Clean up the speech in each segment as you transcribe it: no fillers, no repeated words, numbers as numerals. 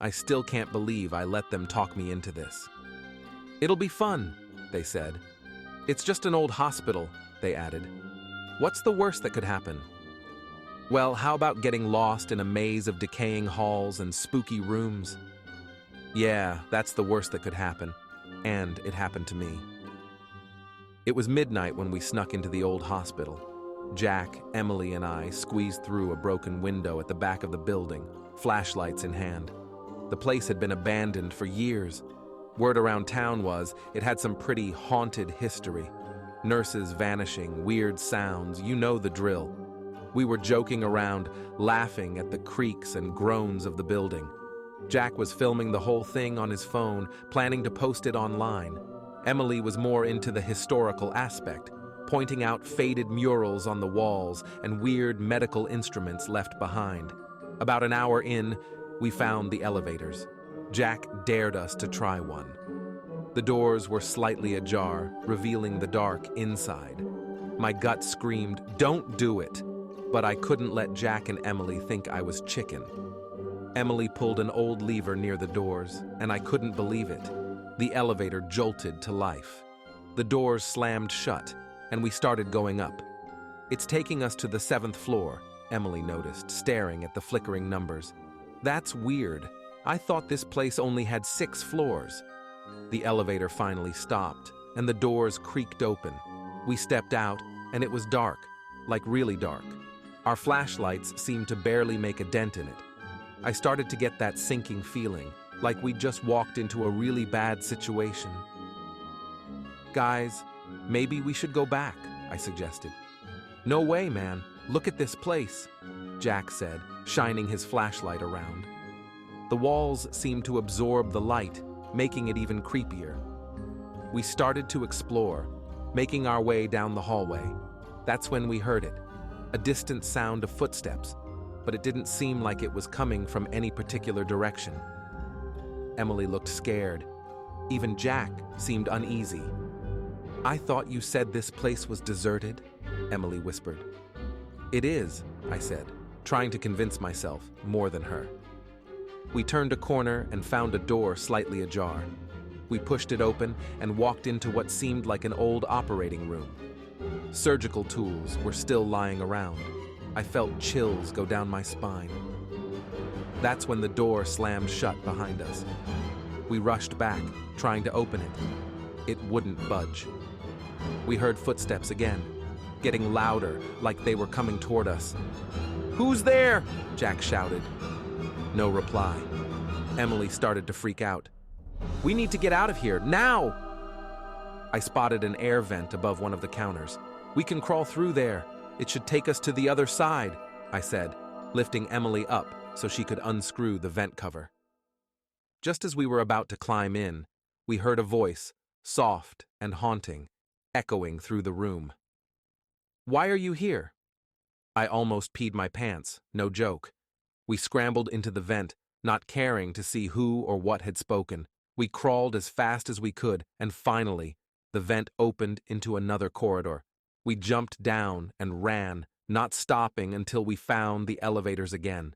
I still can't believe I let them talk me into this. It'll be fun, they said. It's just an old hospital, they added. What's the worst that could happen? Well, how about getting lost in a maze of decaying halls and spooky rooms? Yeah, that's the worst that could happen. And it happened to me. It was midnight when we snuck into the old hospital. Jack, Emily, and I squeezed through a broken window at the back of the building, flashlights in hand. The place had been abandoned for years. Word around town was it had some pretty haunted history. Nurses vanishing, weird sounds, you know the drill. We were joking around, laughing at the creaks and groans of the building. Jack was filming the whole thing on his phone, planning to post it online. Emily was more into the historical aspect, pointing out faded murals on the walls and weird medical instruments left behind. About an hour in, we found the elevators. Jack dared us to try one. The doors were slightly ajar, revealing the dark inside. My gut screamed, "Don't do it!" But I couldn't let Jack and Emily think I was chicken. Emily pulled an old lever near the doors, and I couldn't believe it. The elevator jolted to life. The doors slammed shut, and we started going up. It's taking us to the 7th floor, Emily noticed, staring at the flickering numbers. That's weird. I thought this place only had 6 floors. The elevator finally stopped, and the doors creaked open. We stepped out, and it was dark, like really dark. Our flashlights seemed to barely make a dent in it. I started to get that sinking feeling, like we'd just walked into a really bad situation. Guys, maybe we should go back, I suggested. No way, man. Look at this place, Jack said, shining his flashlight around. The walls seemed to absorb the light, making it even creepier. We started to explore, making our way down the hallway. That's when we heard it, a distant sound of footsteps, but it didn't seem like it was coming from any particular direction. Emily looked scared. Even Jack seemed uneasy. I thought you said this place was deserted, Emily whispered. It is, I said, trying to convince myself more than her. We turned a corner and found a door slightly ajar. We pushed it open and walked into what seemed like an old operating room. Surgical tools were still lying around. I felt chills go down my spine. That's when the door slammed shut behind us. We rushed back, trying to open it. It wouldn't budge. We heard footsteps again, getting louder, like they were coming toward us. "Who's there?" Jack shouted. No reply. Emily started to freak out. "We need to get out of here, now!" I spotted an air vent above one of the counters. "We can crawl through there. It should take us to the other side," I said, lifting Emily up so she could unscrew the vent cover. Just as we were about to climb in, we heard a voice, soft and haunting, echoing through the room. "Why are you here?" I almost peed my pants, no joke. We scrambled into the vent, not caring to see who or what had spoken. We crawled as fast as we could, and finally, the vent opened into another corridor. We jumped down and ran, not stopping until we found the elevators again.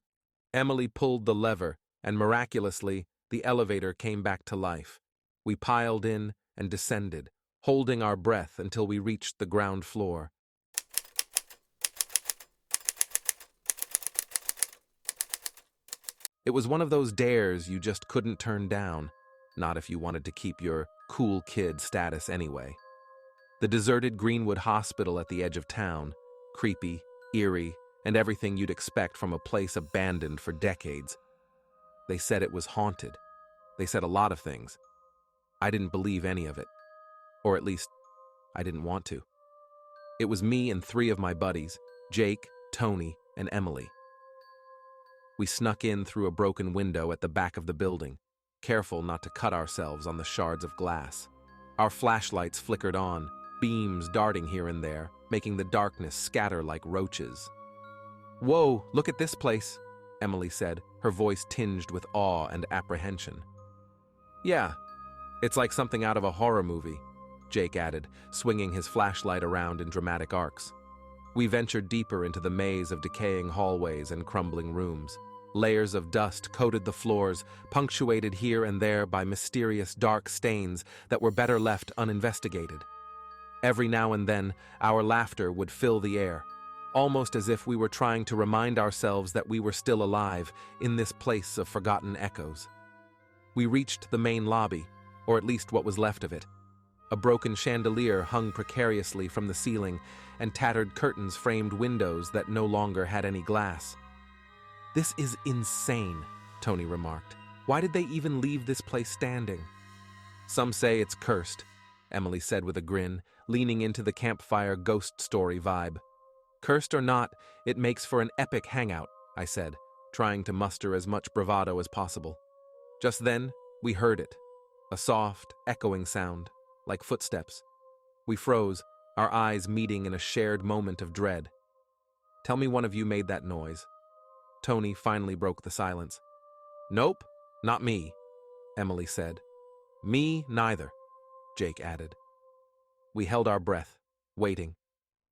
Emily pulled the lever, and miraculously, the elevator came back to life. We piled in and descended, holding our breath until we reached the ground floor. It was one of those dares you just couldn't turn down, not if you wanted to keep your cool kid status anyway. The deserted Greenwood Hospital at the edge of town, creepy, eerie, and everything you'd expect from a place abandoned for decades. They said it was haunted. They said a lot of things. I didn't believe any of it. Or at least, I didn't want to. It was me and 3 of my buddies, Jake, Tony, and Emily. We snuck in through a broken window at the back of the building, careful not to cut ourselves on the shards of glass. Our flashlights flickered on, beams darting here and there, making the darkness scatter like roaches. "Whoa, look at this place," Emily said, her voice tinged with awe and apprehension. "Yeah, it's like something out of a horror movie," Jake added, swinging his flashlight around in dramatic arcs. We ventured deeper into the maze of decaying hallways and crumbling rooms. Layers of dust coated the floors, punctuated here and there by mysterious dark stains that were better left uninvestigated. Every now and then, our laughter would fill the air, almost as if we were trying to remind ourselves that we were still alive in this place of forgotten echoes. We reached the main lobby, or at least what was left of it. A broken chandelier hung precariously from the ceiling, and tattered curtains framed windows that no longer had any glass. "This is insane," Tony remarked. "Why did they even leave this place standing?" "Some say it's cursed," Emily said with a grin, leaning into the campfire ghost story vibe. "Cursed or not, it makes for an epic hangout," I said, trying to muster as much bravado as possible. Just then, we heard it, a soft, echoing sound, like footsteps. We froze, our eyes meeting in a shared moment of dread. "Tell me one of you made that noise." Tony finally broke the silence. "Nope, not me," Emily said. "Me neither," Jake added. We held our breath, waiting,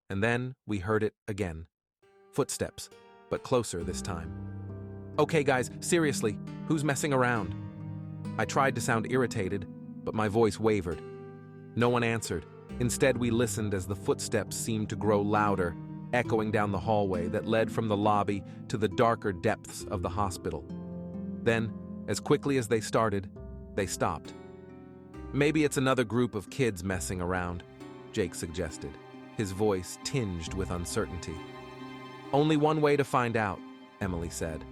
and then we heard it again. Footsteps, but closer this time. "Okay guys, seriously, who's messing around?" I tried to sound irritated, but my voice wavered. No one answered. Instead, we listened as the footsteps seemed to grow louder, echoing down the hallway that led from the lobby to the darker depths of the hospital. Then, as quickly as they started, they stopped. "Maybe it's another group of kids messing around," Jake suggested, his voice tinged with uncertainty. "Only one way to find out," Emily said,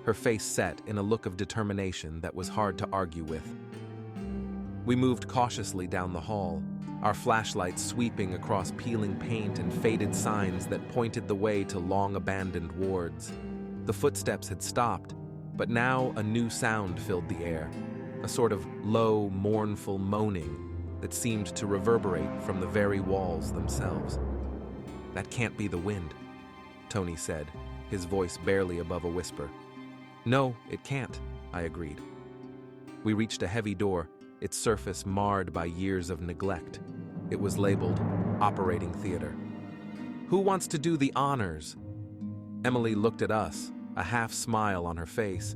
her face set in a look of determination that was hard to argue with. We moved cautiously down the hall, our flashlights sweeping across peeling paint and faded signs that pointed the way to long-abandoned wards. The footsteps had stopped, but now a new sound filled the air, a sort of low, mournful moaning that seemed to reverberate from the very walls themselves. "That can't be the wind," Tony said, his voice barely above a whisper. "No, it can't," I agreed. We reached a heavy door, its surface marred by years of neglect. It was labeled Operating Theater. "Who wants to do the honors?" Emily looked at us, a half smile on her face.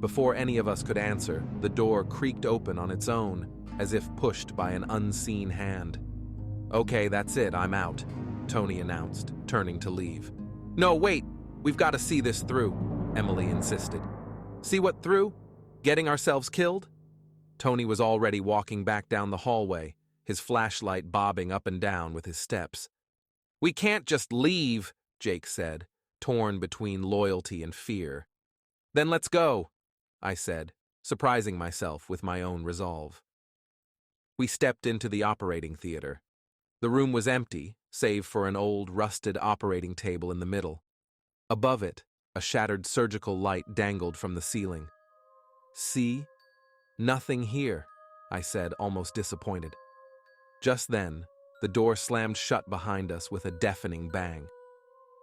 Before any of us could answer, the door creaked open on its own, as if pushed by an unseen hand. "Okay, that's it, I'm out," Tony announced, turning to leave. "No, wait! We've got to see this through," Emily insisted. "See what through? Getting ourselves killed?" Tony was already walking back down the hallway, his flashlight bobbing up and down with his steps. "We can't just leave," Jake said, torn between loyalty and fear. "Then let's go," I said, surprising myself with my own resolve. We stepped into the operating theater. The room was empty, save for an old, rusted operating table in the middle. Above it, a shattered surgical light dangled from the ceiling. "See? Nothing here," I said, almost disappointed. Just then, the door slammed shut behind us with a deafening bang.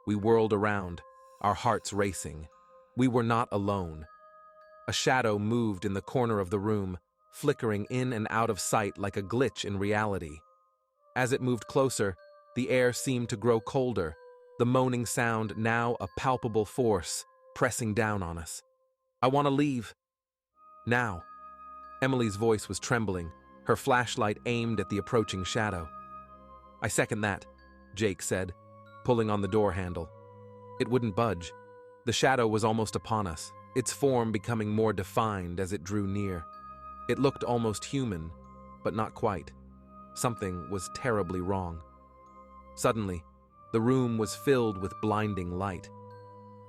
We whirled around, our hearts racing. We were not alone. A shadow moved in the corner of the room, flickering in and out of sight like a glitch in reality. As it moved closer, the air seemed to grow colder, the moaning sound now a palpable force, pressing down on us. "I want to leave. Now." Emily's voice was trembling, her flashlight aimed at the approaching shadow. "I second that," Jake said, pulling on the door handle. It wouldn't budge. The shadow was almost upon us, its form becoming more defined as it drew near. It looked almost human, but not quite. Something was terribly wrong. Suddenly, the room was filled with blinding light.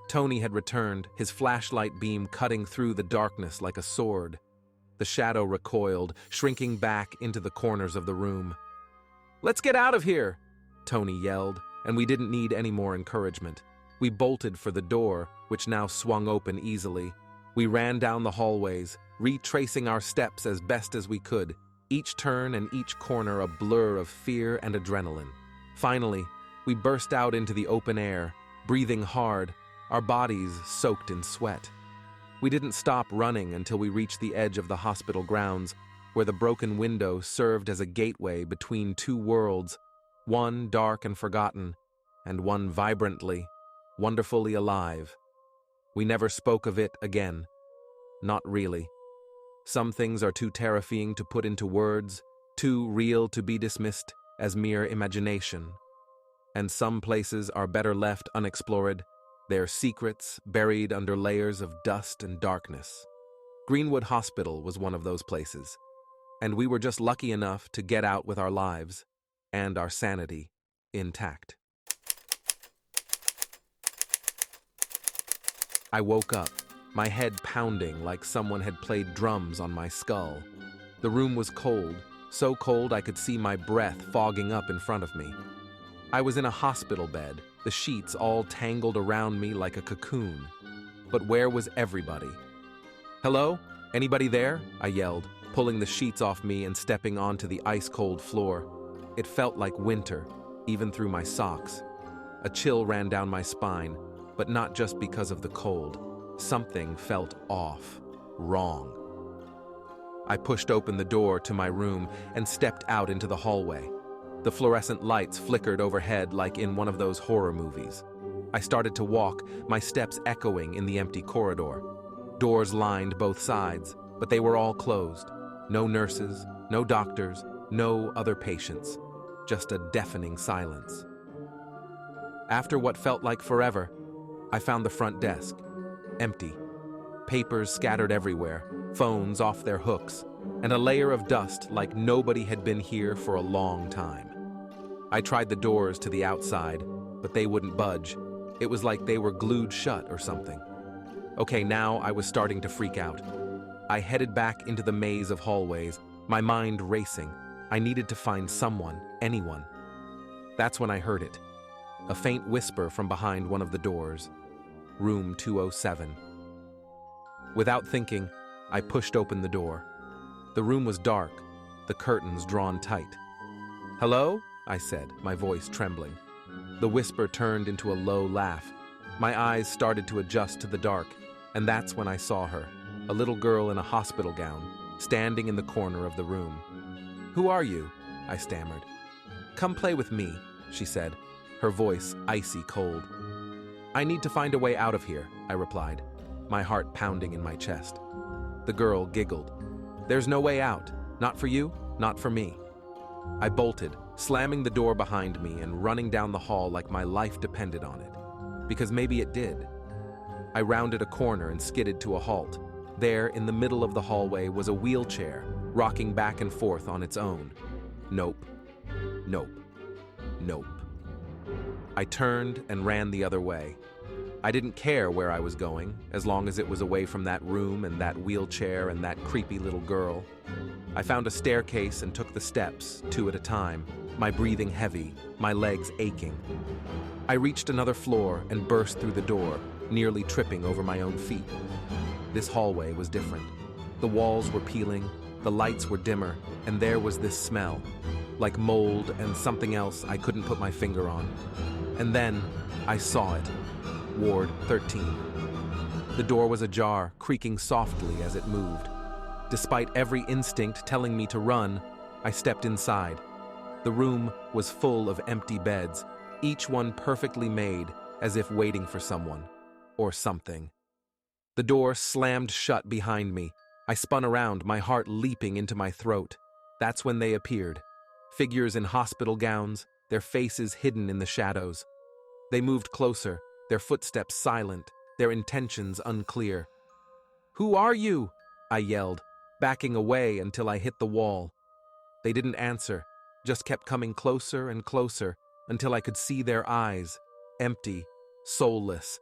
Tony had returned, his flashlight beam cutting through the darkness like a sword. The shadow recoiled, shrinking back into the corners of the room. "Let's get out of here!" Tony yelled, and we didn't need any more encouragement. We bolted for the door, which now swung open easily. We ran down the hallways, retracing our steps as best as we could, each turn and each corner a blur of fear and adrenaline. Finally, we burst out into the open air, breathing hard, our bodies soaked in sweat. We didn't stop running until we reached the edge of the hospital grounds, where the broken window served as a gateway between two worlds, one dark and forgotten, and one vibrantly, wonderfully alive. We never spoke of it again. Not really. Some things are too terrifying to put into words, too real to be dismissed as mere imagination. And some places are better left unexplored, their secrets buried under layers of dust and darkness. Greenwood Hospital was one of those places, and we were just lucky enough to get out with our lives and our sanity intact. I woke up, my head pounding like someone had played drums on my skull. The room was cold, so cold I could see my breath fogging up in front of me. I was in a hospital bed, the sheets all tangled around me like a cocoon. But where was everybody? "Hello? Anybody there?" I yelled, pulling the sheets off me and stepping onto the ice-cold floor. It felt like winter, even through my socks. A chill ran down my spine, but not just because of the cold. Something felt off, wrong. I pushed open the door to my room and stepped out into the hallway. The fluorescent lights flickered overhead like in one of those horror movies. I started to walk, my steps echoing in the empty corridor. Doors lined both sides, but they were all closed. No nurses, no doctors, no other patients. Just a deafening silence. After what felt like forever, I found the front desk. Empty. Papers scattered everywhere, phones off their hooks, and a layer of dust like nobody had been here for a long time. I tried the doors to the outside, but they wouldn't budge. It was like they were glued shut or something. Okay, now I was starting to freak out. I headed back into the maze of hallways, my mind racing. I needed to find someone, anyone. That's when I heard it. A faint whisper from behind one of the doors. Room 207. Without thinking, I pushed open the door. The room was dark, the curtains drawn tight. "Hello?" I said, my voice trembling. The whisper turned into a low laugh. My eyes started to adjust to the dark, and that's when I saw her, a little girl in a hospital gown, standing in the corner of the room. "Who are you?" I stammered. "Come play with me," she said, her voice icy cold. "I need to find a way out of here," I replied, my heart pounding in my chest. The girl giggled. "There's no way out. Not for you, not for me." I bolted, slamming the door behind me and running down the hall like my life depended on it. Because maybe it did. I rounded a corner and skidded to a halt. There, in the middle of the hallway, was a wheelchair, rocking back and forth on its own. Nope. Nope. Nope. I turned and ran the other way. I didn't care where I was going, as long as it was away from that room and that wheelchair and that creepy little girl. I found a staircase and took the steps, 2 at a time, my breathing heavy, my legs aching. I reached another floor and burst through the door, nearly tripping over my own feet. This hallway was different. The walls were peeling, the lights were dimmer, and there was this smell, like mold and something else I couldn't put my finger on. And then I saw it. Ward 13. The door was ajar, creaking softly as it moved. Despite every instinct telling me to run, I stepped inside. The room was full of empty beds, each one perfectly made, as if waiting for someone, or something. The door slammed shut behind me. I spun around, my heart leaping into my throat. That's when they appeared. Figures in hospital gowns, their faces hidden in the shadows. They moved closer, their footsteps silent, their intentions unclear. "Who are you?" I yelled, backing away until I hit the wall. They didn't answer, just kept coming closer and closer until I could see their eyes, empty, soulless.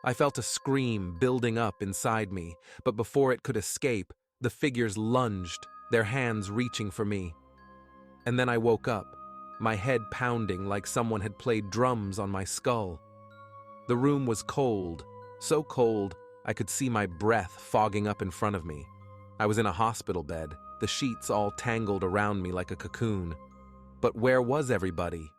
I felt a scream building up inside me, but before it could escape, the figures lunged, their hands reaching for me. And then I woke up, my head pounding like someone had played drums on my skull. The room was cold, so cold I could see my breath fogging up in front of me. I was in a hospital bed, the sheets all tangled around me like a cocoon. But where was everybody?